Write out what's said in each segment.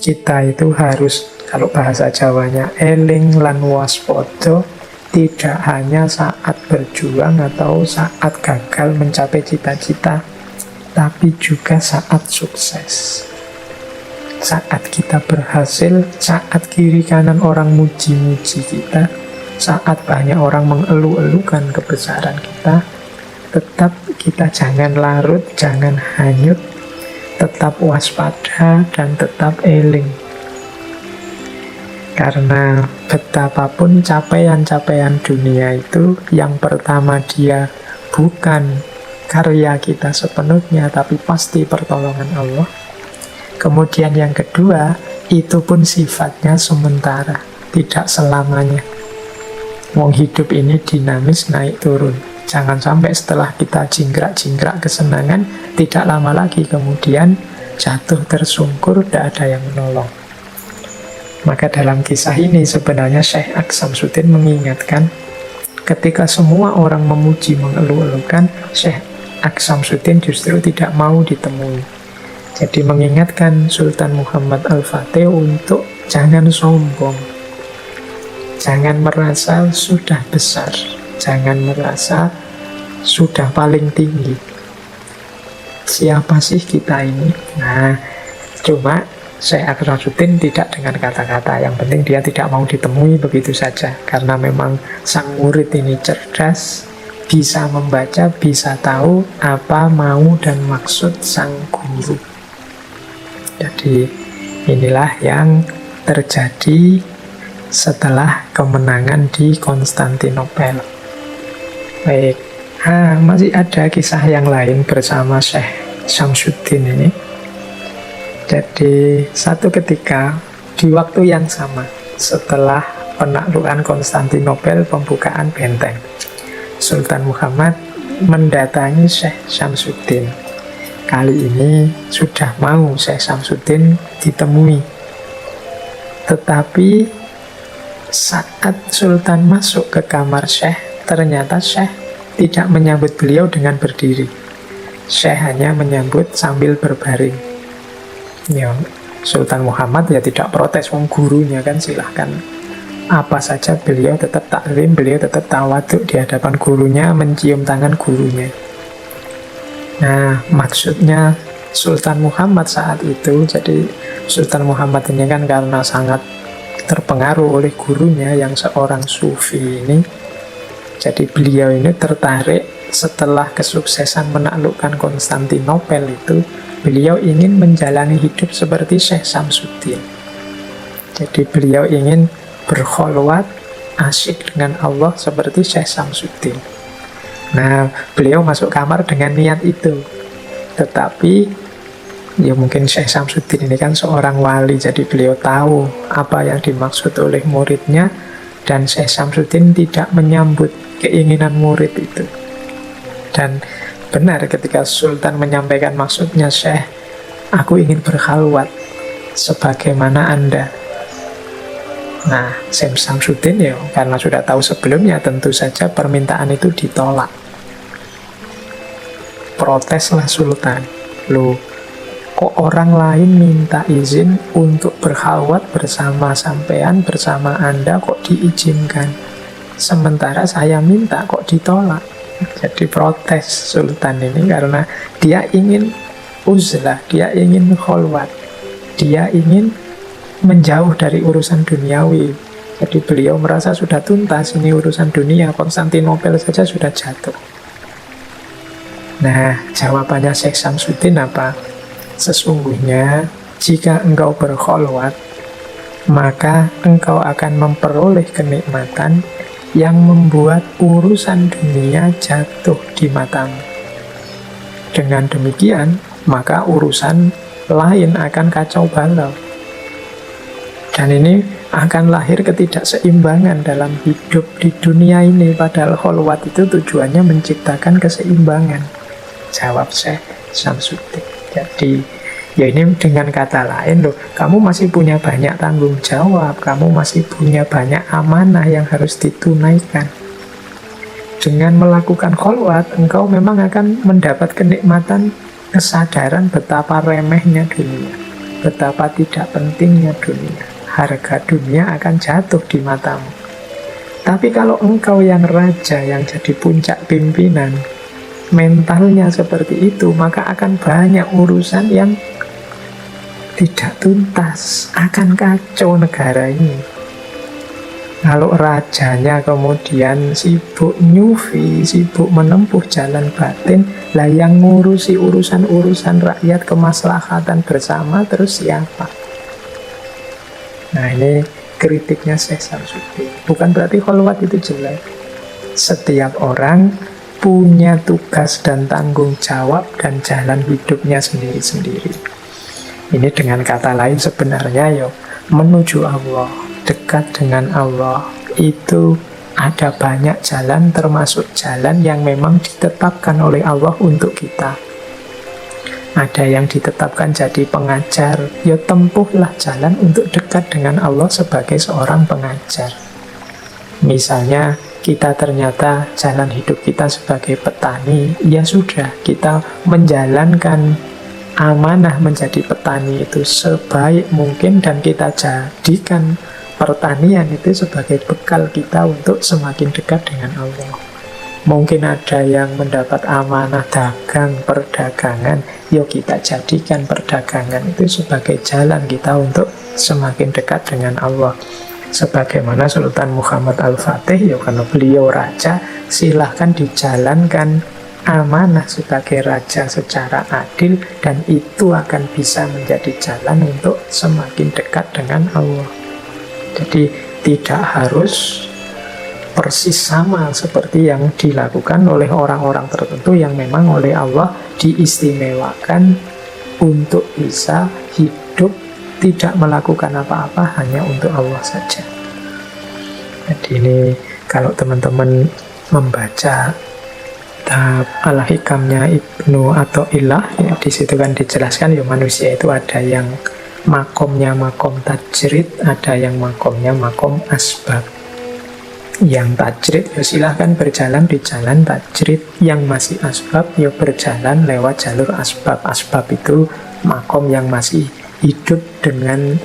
Kita itu harus, kalau bahasa Jawanya, eling lan waspada, tidak hanya saat berjuang atau saat gagal mencapai cita-cita, tapi juga saat sukses. Saat kita berhasil, saat kiri kanan orang muji-muji kita, saat banyak orang mengeluh-elukan kebesaran kita, tetap kita jangan larut, jangan hanyut, tetap waspada dan tetap eling. Karena betapapun capaian-capaian dunia itu, yang pertama dia bukan karya kita sepenuhnya, tapi pasti pertolongan Allah. Kemudian yang kedua, itu pun sifatnya sementara, tidak selamanya. Wong hidup ini dinamis, naik turun. Jangan sampai setelah kita jingkrak-jingkrak kesenangan, tidak lama lagi kemudian jatuh tersungkur, tidak ada yang menolong. Maka dalam kisah ini sebenarnya Syekh Aksamsuddin mengingatkan, ketika semua orang memuji, mengeluh-elukan, Syekh Aksamsuddin justru tidak mau ditemui. Jadi mengingatkan Sultan Muhammad Al-Fatih untuk jangan sombong, jangan merasa sudah besar, jangan merasa sudah paling tinggi. Siapa sih kita ini? Nah, cuma Syekh Aksamsuddin tidak dengan kata-kata. Yang penting dia tidak mau ditemui begitu saja, karena memang sang murid ini cerdas, bisa membaca, bisa tahu apa mau dan maksud sang guru. Jadi inilah yang terjadi setelah kemenangan di Konstantinopel. Baik, masih ada kisah yang lain bersama Syekh Syamsuddin ini. Jadi satu ketika di waktu yang sama setelah penaklukan Konstantinopel, pembukaan benteng, Sultan Muhammad mendatangi Syekh Syamsuddin. Kali ini sudah mau Syekh Syamsuddin ditemui. Tetapi saat Sultan masuk ke kamar Syekh, ternyata Syekh tidak menyambut beliau dengan berdiri. Syekh hanya menyambut sambil berbaring. Ya, Sultan Muhammad ya tidak protes, wong gurunya kan, silahkan apa saja, beliau tetap taklim, beliau tetap tawaduk di hadapan gurunya, mencium tangan gurunya. Nah, maksudnya Sultan Muhammad saat itu, jadi Sultan Muhammad ini kan karena sangat terpengaruh oleh gurunya yang seorang sufi ini, jadi beliau ini tertarik setelah kesuksesan menaklukkan Konstantinopel itu, beliau ingin menjalani hidup seperti Syekh Syamsuddin. Jadi beliau ingin berkholwat, asyik dengan Allah seperti Syekh Syamsuddin. Nah, beliau masuk kamar dengan niat itu. Tetapi ya mungkin Syekh Syamsuddin ini kan seorang wali, jadi beliau tahu apa yang dimaksud oleh muridnya, dan Syekh Syamsuddin tidak menyambut keinginan murid itu. Dan benar ketika Sultan menyampaikan maksudnya, Syekh, aku ingin berkhalwat sebagaimana Anda. Nah, Syekh Syamsuddin ya karena sudah tahu sebelumnya, tentu saja permintaan itu ditolak. Proteslah Sultan, loh kok orang lain minta izin untuk berkhalwat bersama sampean, bersama Anda kok diizinkan, sementara saya minta kok ditolak. Jadi protes Sultan ini karena dia ingin uzlah, dia ingin khalwat, dia ingin menjauh dari urusan duniawi. Jadi beliau merasa sudah tuntas ini urusan dunia, Konstantinopel saja sudah jatuh. Nah, jawabannya Syekh Syamsuddin apa? Sesungguhnya jika engkau berkholwat, maka engkau akan memperoleh kenikmatan yang membuat urusan dunia jatuh di matamu. Dengan demikian, maka urusan lain akan kacau balau. Dan ini akan lahir ketidakseimbangan dalam hidup di dunia ini. Padahal kholwat itu tujuannya menciptakan keseimbangan. Jawab Syekh Syamsuddin. Jadi ya ini dengan kata lain, loh, kamu masih punya banyak tanggung jawab, kamu masih punya banyak amanah yang harus ditunaikan. Dengan melakukan kholwat, engkau memang akan mendapat kenikmatan kesadaran betapa remehnya dunia. betapa tidak pentingnya dunia. Harga dunia akan jatuh di matamu. Tapi kalau engkau yang raja, yang jadi puncak pimpinan, mentalnya seperti itu, maka akan banyak urusan yang tidak tuntas, akan kacau negara ini. Kalau rajanya kemudian sibuk nyufi, sibuk menempuh jalan batin, lah yang ngurusi urusan-urusan rakyat kemaslahatan bersama terus siapa? Nah, ini kritiknya Syekh Samsudin. Bukan berarti kholwat itu jelek. Setiap orang punya tugas dan tanggung jawab dan jalan hidupnya sendiri-sendiri. Ini dengan kata lain sebenarnya menuju Allah, dekat dengan Allah, itu ada banyak jalan, termasuk jalan yang memang ditetapkan oleh Allah untuk kita. Ada yang ditetapkan jadi pengajar, ya tempuhlah jalan untuk dekat dengan Allah sebagai seorang pengajar. Misalnya kita ternyata jalan hidup kita sebagai petani, ya sudah, kita menjalankan amanah menjadi petani itu sebaik mungkin, dan kita jadikan pertanian itu sebagai bekal kita untuk semakin dekat dengan Allah. Mungkin ada yang mendapat amanah dagang, perdagangan, yuk kita jadikan perdagangan itu sebagai jalan kita untuk semakin dekat dengan Allah. Sebagaimana Sultan Muhammad Al-Fatih, ya karena beliau raja, silahkan dijalankan amanah sebagai raja secara adil, dan itu akan bisa menjadi jalan untuk semakin dekat dengan Allah. Jadi tidak harus persis sama seperti yang dilakukan oleh orang-orang tertentu yang memang oleh Allah diistimewakan untuk bisa hidup tidak melakukan apa-apa, hanya untuk Allah saja. Jadi ini kalau teman-teman membaca Al-Hikamnya Ibnu Athaillah, ya, di situ kan dijelaskan ya manusia itu ada yang makomnya makom tajrid, ada yang makomnya makom asbab. Yang tajrid ya silahkan berjalan di jalan tajrid, yang masih asbab ya berjalan lewat jalur asbab. Asbab itu makom yang masih hidup dengan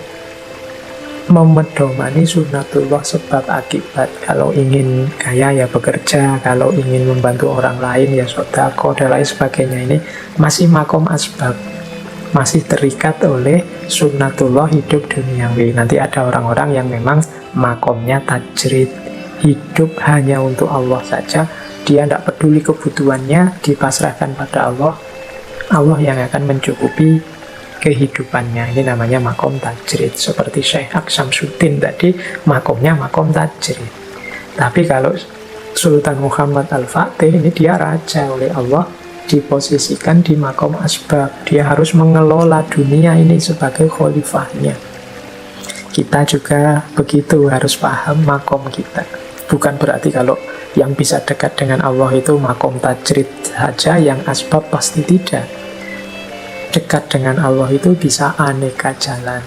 memedomani sunnatullah, sebab akibat. Kalau ingin kaya ya bekerja, kalau ingin membantu orang lain ya sedekah dan lain sebagainya. Ini masih makom asbab, masih terikat oleh sunnatullah hidup duniawi. Nanti ada orang-orang yang memang makomnya tajrid, hidup hanya untuk Allah saja. Dia tidak peduli kebutuhannya, dipasrahkan pada Allah. Allah yang akan mencukupi kehidupannya. Ini namanya makom tajrid. Seperti Syekh Samsudin tadi, makomnya makom tajrid. Tapi kalau Sultan Muhammad Al-Fatih, ini dia raja oleh Allah, diposisikan di makom asbab. Dia harus mengelola dunia ini sebagai khalifahnya. Kita juga begitu, harus paham makom kita. Bukan berarti kalau yang bisa dekat dengan Allah itu makom tajrid saja, yang asbab pasti tidak. Dekat dengan Allah itu bisa aneka jalan,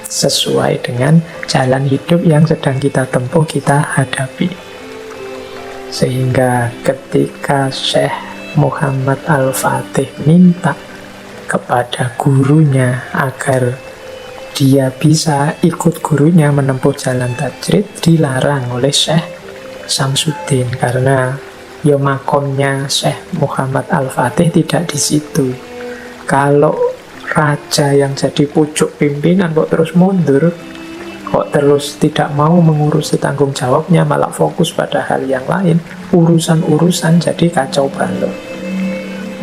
sesuai dengan jalan hidup yang sedang kita tempuh, kita hadapi. Sehingga ketika Syekh Muhammad Al-Fatih minta kepada gurunya agar dia bisa ikut gurunya menempuh jalan tajrid, dilarang oleh Syekh Samsudin, karena ya makomnya Syekh Muhammad Al-Fatih tidak di situ. Kalau raja yang jadi pucuk pimpinan kok terus mundur, kok terus tidak mau mengurusi tanggung jawabnya, malah fokus pada hal yang lain, urusan-urusan jadi kacau balau,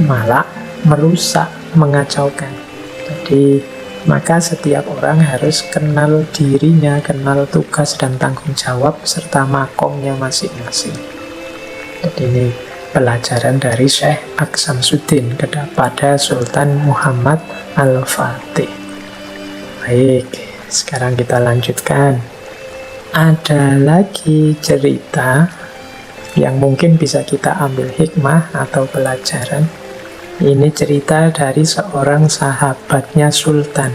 malah merusak, mengacaukan. Jadi maka setiap orang harus kenal dirinya, kenal tugas dan tanggung jawab serta makomnya masing-masing. Jadi ini pelajaran dari Syekh Samsudin kepada Sultan Muhammad Al-Fatih. Baik, sekarang kita lanjutkan. Ada lagi cerita yang mungkin bisa kita ambil hikmah atau pelajaran. Ini cerita dari seorang sahabatnya Sultan,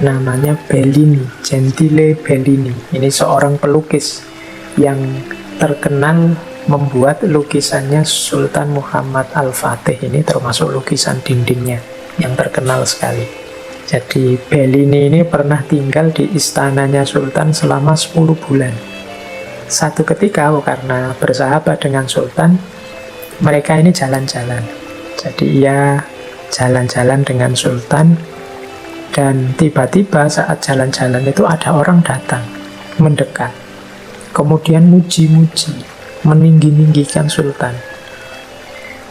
namanya Bellini, Gentile Bellini. Ini seorang pelukis yang terkenal membuat lukisannya Sultan Muhammad Al-Fatih. Ini termasuk lukisan dindingnya yang terkenal sekali. Jadi Bellini ini pernah tinggal di istananya Sultan selama 10 bulan. Satu ketika karena bersahabat dengan Sultan, mereka ini jalan-jalan. Jadi ia jalan-jalan dengan Sultan, dan tiba-tiba saat jalan-jalan itu ada orang datang, mendekat, kemudian muji-muji, meninggi-ninggikan Sultan.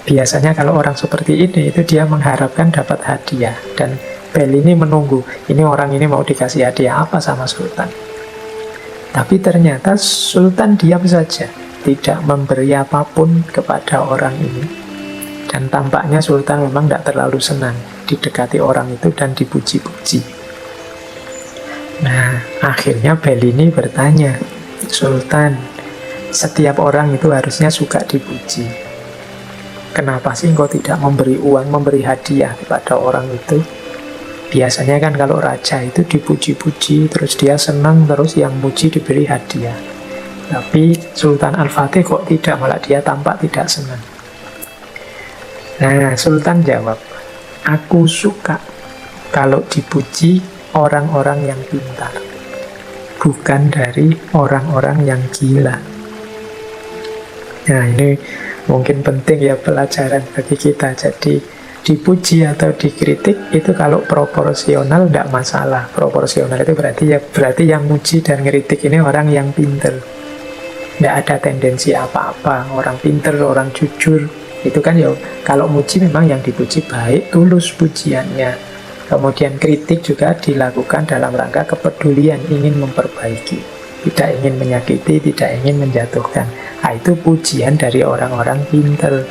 Biasanya kalau orang seperti ini itu dia mengharapkan dapat hadiah, dan Bellini menunggu, ini orang ini mau dikasih hadiah apa sama Sultan. Tapi ternyata Sultan diam saja, tidak memberi apapun kepada orang ini. Dan tampaknya Sultan memang tidak terlalu senang didekati orang itu dan dipuji-puji. Nah, akhirnya Bellini bertanya, Sultan, setiap orang itu harusnya suka dipuji. Kenapa sih engkau tidak memberi uang, memberi hadiah kepada orang itu? Biasanya kan kalau raja itu dipuji-puji, terus dia senang, terus yang muji diberi hadiah. Tapi Sultan Al-Fatih kok tidak, malah dia tampak tidak senang. Nah, Sultan jawab, aku suka kalau dipuji orang-orang yang pintar, bukan dari orang-orang yang gila. Nah, ini mungkin penting ya pelajaran bagi kita. Jadi dipuji atau dikritik itu kalau proporsional tidak masalah. Proporsional itu berarti yang muji dan kritik ini orang yang pinter, tidak ada tendensi apa-apa, orang pinter, orang jujur. Itu kan ya, kalau muji memang yang dipuji baik, tulus pujiannya. Kemudian kritik juga dilakukan dalam rangka kepedulian, ingin memperbaiki, tidak ingin menyakiti, tidak ingin menjatuhkan. Nah, itu pujian dari orang-orang pinter.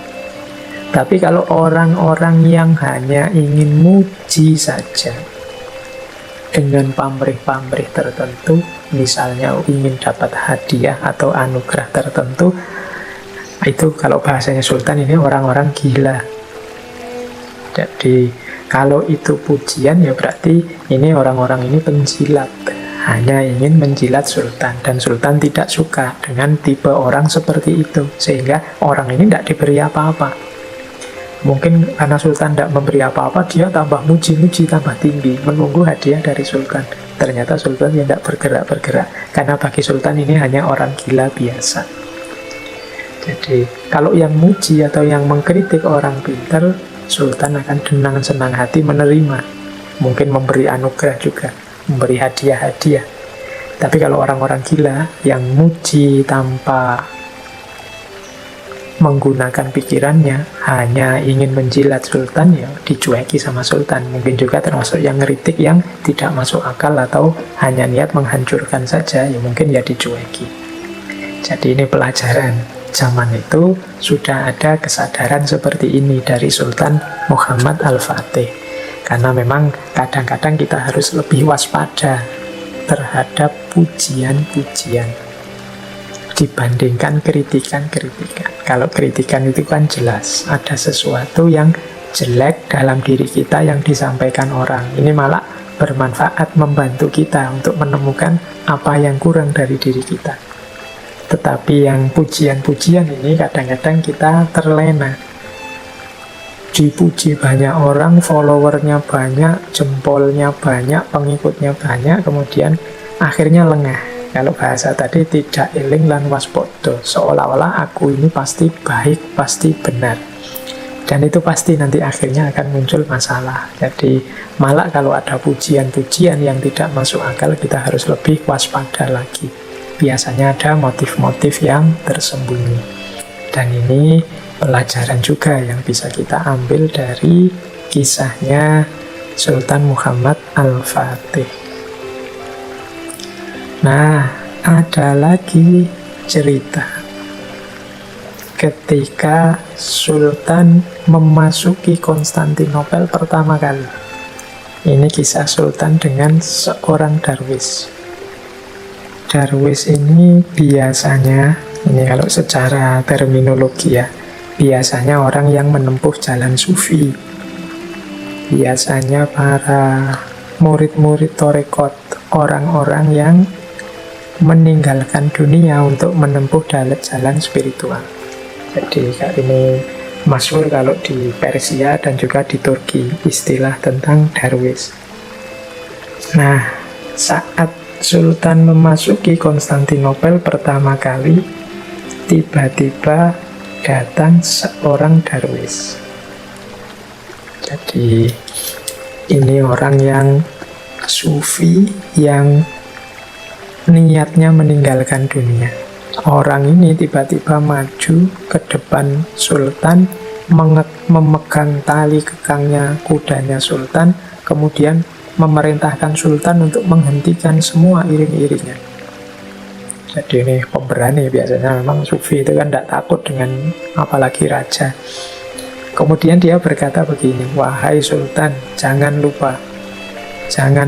Tapi kalau orang-orang yang hanya ingin muji saja dengan pamrih-pamrih tertentu, misalnya ingin dapat hadiah atau anugerah tertentu, itu kalau bahasanya Sultan ini orang-orang gila. Jadi kalau itu pujian ya berarti ini orang-orang ini penjilat, hanya ingin menjilat Sultan, dan Sultan tidak suka dengan tipe orang seperti itu, sehingga orang ini tidak diberi apa-apa. Mungkin karena Sultan tidak memberi apa-apa, dia tambah muji-muji, tambah tinggi, menunggu hadiah dari Sultan. Ternyata Sultan ya tidak bergerak-bergerak, karena bagi Sultan ini hanya orang gila biasa. Jadi kalau yang muji atau yang mengkritik orang pintar, Sultan akan dengan senang hati menerima. Mungkin memberi anugerah juga, memberi hadiah-hadiah. Tapi kalau orang-orang gila yang muji tanpa menggunakan pikirannya, hanya ingin menjilat Sultan, ya dicueki sama Sultan. Mungkin juga termasuk yang ngeritik yang tidak masuk akal atau hanya niat menghancurkan saja, ya mungkin ya dicueki. Jadi ini pelajaran. Zaman itu sudah ada kesadaran seperti ini dari Sultan Muhammad Al-Fatih. Karena memang kadang-kadang kita harus lebih waspada terhadap pujian-pujian dibandingkan kritikan-kritikan. Kalau kritikan itu kan jelas ada sesuatu yang jelek dalam diri kita yang disampaikan orang. Ini malah bermanfaat, membantu kita untuk menemukan apa yang kurang dari diri kita. Tetapi yang pujian-pujian ini kadang-kadang kita terlena. Dipuji banyak orang, followernya banyak, jempolnya banyak, pengikutnya banyak, kemudian akhirnya lengah. Kalau bahasa tadi tidak eling lan waspada, seolah-olah aku ini pasti baik, pasti benar. Dan itu pasti nanti akhirnya akan muncul masalah. Jadi malah kalau ada pujian-pujian yang tidak masuk akal, kita harus lebih waspada lagi. Biasanya ada motif-motif yang tersembunyi. Dan ini pelajaran juga yang bisa kita ambil dari kisahnya Sultan Muhammad Al-Fatih. Nah, ada lagi cerita ketika Sultan memasuki Konstantinopel pertama kali. Ini kisah Sultan dengan seorang darwis. Darwis ini biasanya, ini kalau secara terminologi ya, biasanya orang yang menempuh jalan sufi. Biasanya para murid-murid torekot, orang-orang yang meninggalkan dunia untuk menempuh jalan spiritual. Jadi ini masyhur kalau di Persia dan juga di Turki, istilah tentang darwis. Nah, saat Sultan memasuki Konstantinopel pertama kali, tiba-tiba datang seorang darwis. Jadi ini orang yang sufi yang niatnya meninggalkan dunia. Orang ini tiba-tiba maju ke depan Sultan, memegang tali kekangnya kudanya Sultan, kemudian memerintahkan Sultan untuk menghentikan semua iring-iringan. Jadi ini pemberani, biasanya memang sufi itu kan tidak takut dengan apalagi raja. Kemudian dia berkata begini, wahai Sultan, jangan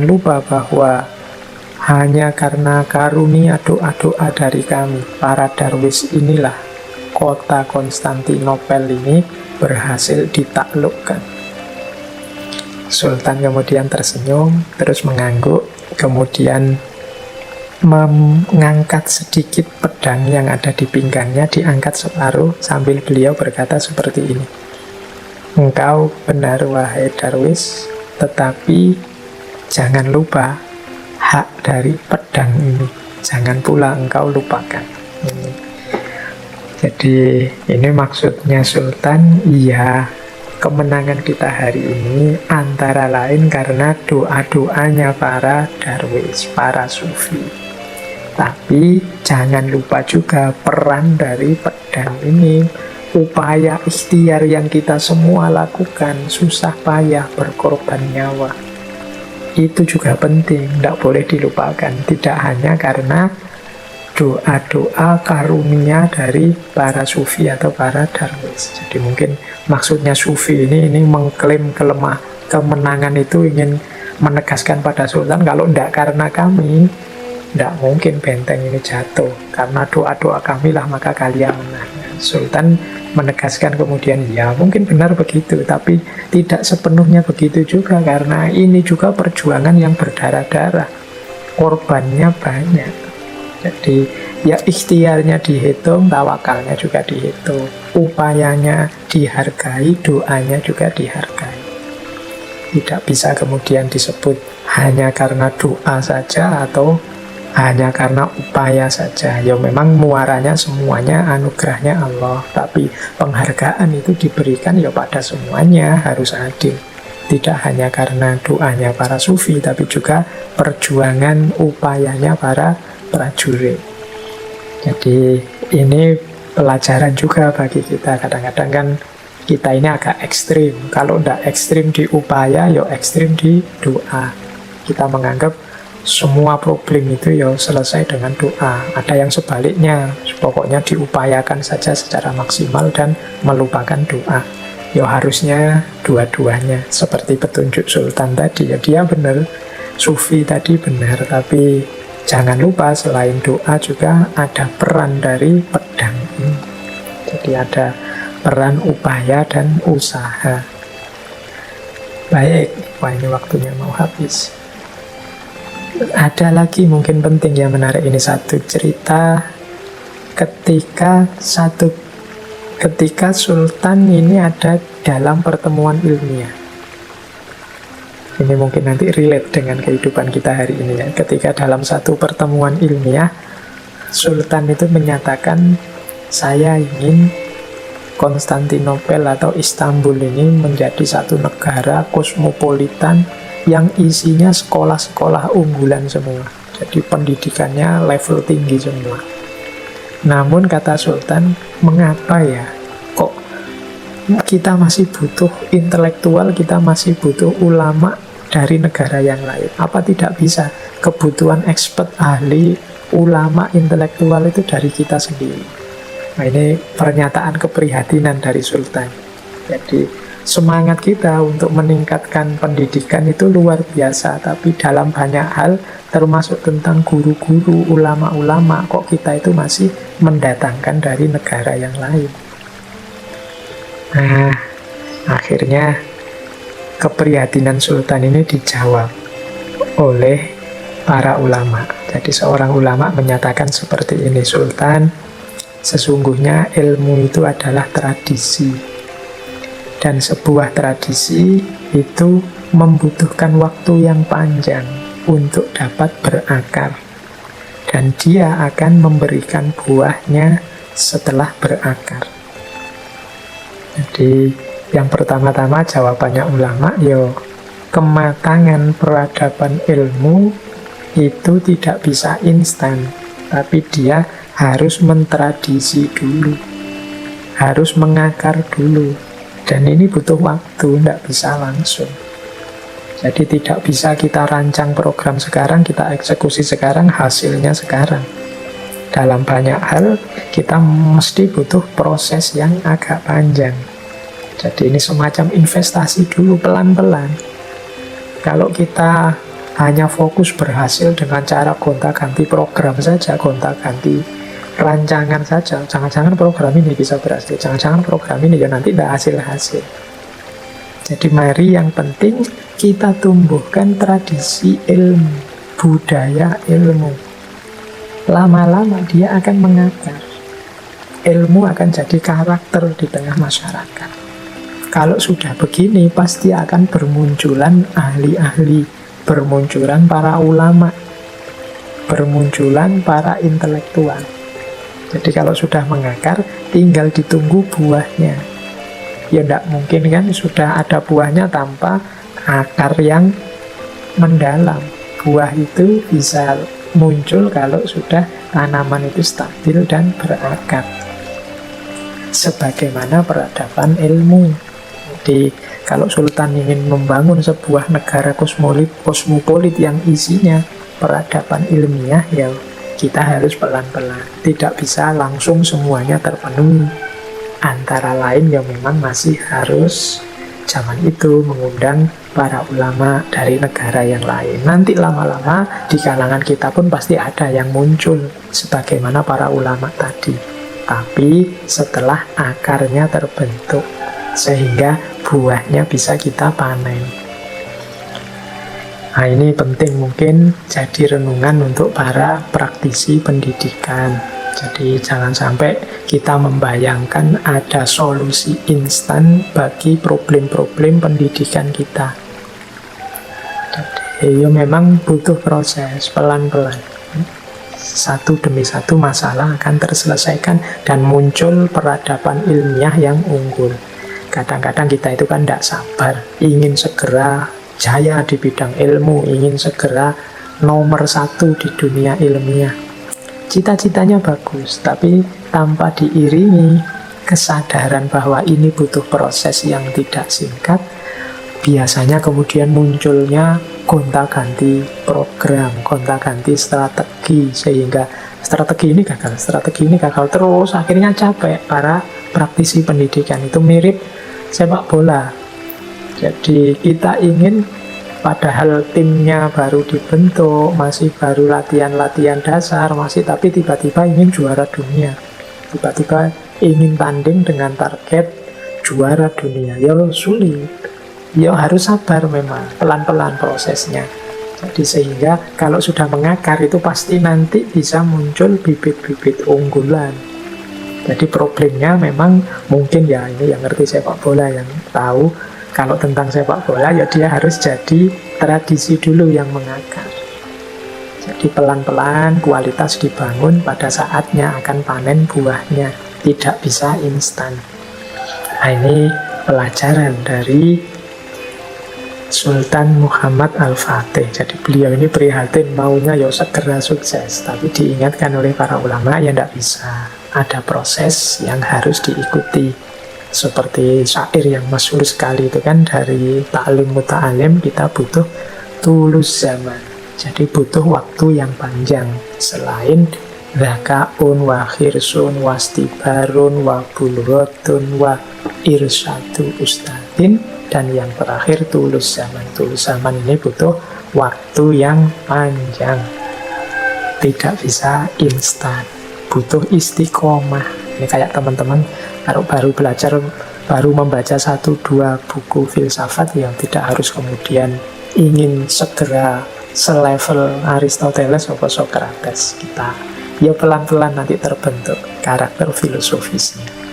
lupa bahwa hanya karena karunia doa-doa dari kami, para darwis inilah kota Konstantinopel ini berhasil ditaklukkan. Sultan kemudian tersenyum, terus mengangguk, kemudian mengangkat sedikit pedang yang ada di pinggangnya, diangkat separuh sambil beliau berkata seperti ini. Engkau benar wahai darwis, tetapi jangan lupa hak dari pedang ini. Jangan pula engkau lupakan. Jadi ini maksudnya Sultan, iya, kemenangan kita hari ini antara lain karena doa-doanya para darwis, para sufi. Tapi jangan lupa juga peran dari pedang ini, upaya ikhtiar yang kita semua lakukan, susah payah berkorban nyawa. Itu juga penting, tidak boleh dilupakan. Tidak hanya karena doa-doa karunia dari para sufi atau para darwis. Jadi mungkin maksudnya sufi ini mengklaim kemenangan itu ingin menegaskan pada Sultan, kalau tidak karena kami, tidak mungkin benteng ini jatuh. Karena doa-doa kami lah maka kalian menang. Sultan menegaskan kemudian, ya mungkin benar begitu, tapi tidak sepenuhnya begitu juga, karena ini juga perjuangan yang berdarah-darah, korbannya banyak. Jadi ya ikhtiarnya dihitung, tawakalnya juga dihitung, upayanya dihargai, doanya juga dihargai. Tidak bisa kemudian disebut hanya karena doa saja atau hanya karena upaya saja. Ya memang muaranya semuanya anugerahnya Allah, tapi penghargaan itu diberikan ya pada semuanya, harus adil. Tidak hanya karena doanya para sufi, tapi juga perjuangan upayanya para prajurit. Jadi ini pelajaran juga bagi kita. Kadang-kadang kan kita ini agak ekstrim. Kalau tidak ekstrim di upaya, ya ekstrim di doa. Kita menganggap semua problem itu ya selesai dengan doa. Ada yang sebaliknya, pokoknya diupayakan saja secara maksimal dan melupakan doa. Ya harusnya dua-duanya, seperti petunjuk Sultan tadi. Ya dia benar, sufi tadi benar, tapi jangan lupa selain doa juga ada peran dari pedang ini. Jadi ada peran upaya dan usaha. Baik, wah ini waktunya mau habis. Ada lagi mungkin penting yang menarik, ini satu cerita ketika Sultan ini ada dalam pertemuan ilmiah. Ini mungkin nanti relate dengan kehidupan kita hari ini ya. Ketika dalam satu pertemuan ilmiah, Sultan itu menyatakan, saya ingin Konstantinopel atau Istanbul ini menjadi satu negara kosmopolitan yang isinya sekolah-sekolah unggulan semua. Jadi pendidikannya level tinggi semua. Namun kata Sultan, mengapa ya kok kita masih butuh intelektual, kita masih butuh ulama dari negara yang lain? Apa tidak bisa kebutuhan expert, ahli, ulama, intelektual itu dari kita sendiri? Nah ini pernyataan keprihatinan dari Sultan. Jadi semangat kita untuk meningkatkan pendidikan itu luar biasa, tapi dalam banyak hal termasuk tentang guru-guru, ulama-ulama, kok kita itu masih mendatangkan dari negara yang lain. Nah, akhirnya keprihatinan Sultan ini dijawab oleh para ulama. Jadi seorang ulama menyatakan seperti ini, Sultan, sesungguhnya ilmu itu adalah tradisi. Dan sebuah tradisi itu membutuhkan waktu yang panjang. untuk dapat berakar. Dan dia akan memberikan buahnya setelah berakar. Jadi yang pertama-tama jawabannya ulama, kematangan peradaban ilmu itu tidak bisa instan, tapi dia harus mentradisi dulu, harus mengakar dulu. Dan ini butuh waktu, tidak bisa langsung. Jadi tidak bisa kita rancang program sekarang, kita eksekusi sekarang, hasilnya sekarang. Dalam banyak hal, kita mesti butuh proses yang agak panjang. Jadi ini semacam investasi dulu, pelan-pelan. Kalau kita hanya fokus berhasil dengan cara gonta-ganti program saja, gonta-ganti rancangan saja, jangan-jangan program ini bisa berhasil, jangan-jangan program ini nanti tidak hasil-hasil. Jadi mari yang penting kita tumbuhkan tradisi ilmu, budaya ilmu. Lama-lama dia akan mengakar. Ilmu akan jadi karakter di tengah masyarakat. Kalau sudah begini, pasti akan bermunculan ahli-ahli, bermunculan para ulama, bermunculan para intelektual. Jadi kalau sudah mengakar, tinggal ditunggu buahnya. Ya tidak mungkin kan sudah ada buahnya tanpa akar yang mendalam. Buah itu bisa muncul kalau sudah tanaman itu stabil dan berakar. Sebagaimana peradaban ilmu. Jadi kalau Sultan ingin membangun sebuah negara kosmopolit yang isinya peradaban ilmiah, ya kita harus pelan-pelan. Tidak bisa langsung semuanya terpenuhi. Antara lain yang memang masih harus zaman itu mengundang para ulama dari negara yang lain. Nanti lama-lama di kalangan kita pun pasti ada yang muncul sebagaimana para ulama tadi. Tapi setelah akarnya terbentuk sehingga buahnya bisa kita panen. Nah ini penting mungkin jadi renungan untuk para praktisi pendidikan. Jadi jangan sampai kita membayangkan ada solusi instan bagi problem-problem pendidikan kita. Jadi memang butuh proses pelan-pelan. Satu demi satu masalah akan terselesaikan dan muncul peradaban ilmiah yang unggul. Kadang-kadang kita itu kan tidak sabar, ingin segera jaya di bidang ilmu, ingin segera nomor satu di dunia ilmiah. Cita-citanya bagus, tapi tanpa diiringi kesadaran bahwa ini butuh proses yang tidak singkat, biasanya kemudian munculnya gonta-ganti program, gonta-ganti strategi, sehingga strategi ini gagal terus, akhirnya capek. Para praktisi pendidikan itu mirip sepak bola. Jadi kita ingin, padahal timnya baru dibentuk, masih baru latihan-latihan dasar, tapi tiba-tiba ingin juara dunia. Tiba-tiba ingin tanding dengan target juara dunia. Ya sulit. Ya harus sabar memang, pelan-pelan prosesnya. Jadi sehingga kalau sudah mengakar itu pasti nanti bisa muncul bibit-bibit unggulan. Jadi problemnya memang mungkin ya ini yang ngerti sepak bola yang tahu. Kalau tentang sepak bola, ya dia harus jadi tradisi dulu yang mengakar. Jadi pelan-pelan kualitas dibangun, pada saatnya akan panen buahnya. Tidak bisa instan. Nah ini pelajaran dari Sultan Muhammad Al-Fatih. Jadi beliau ini prihatin maunya ya segera sukses. Tapi diingatkan oleh para ulama ya tidak bisa. Ada proses yang harus diikuti. Seperti syair yang masyhur sekali itu kan, dari ta'lim muta'alim kita butuh tulus zaman. Jadi butuh waktu yang panjang. Selain dzakaun wa khirsun wa stibarun wa bulghatun wa irsyadu ustadin, dan yang terakhir tulus zaman. Tulus zaman ini butuh waktu yang panjang. Tidak bisa instan. Butuh istiqomah. Ini kayak teman-teman kalau baru belajar, baru membaca 1-2 buku filsafat, yang tidak harus kemudian ingin segera selevel Aristoteles atau Socrates. Kita ya pelan-pelan nanti terbentuk karakter filosofisnya.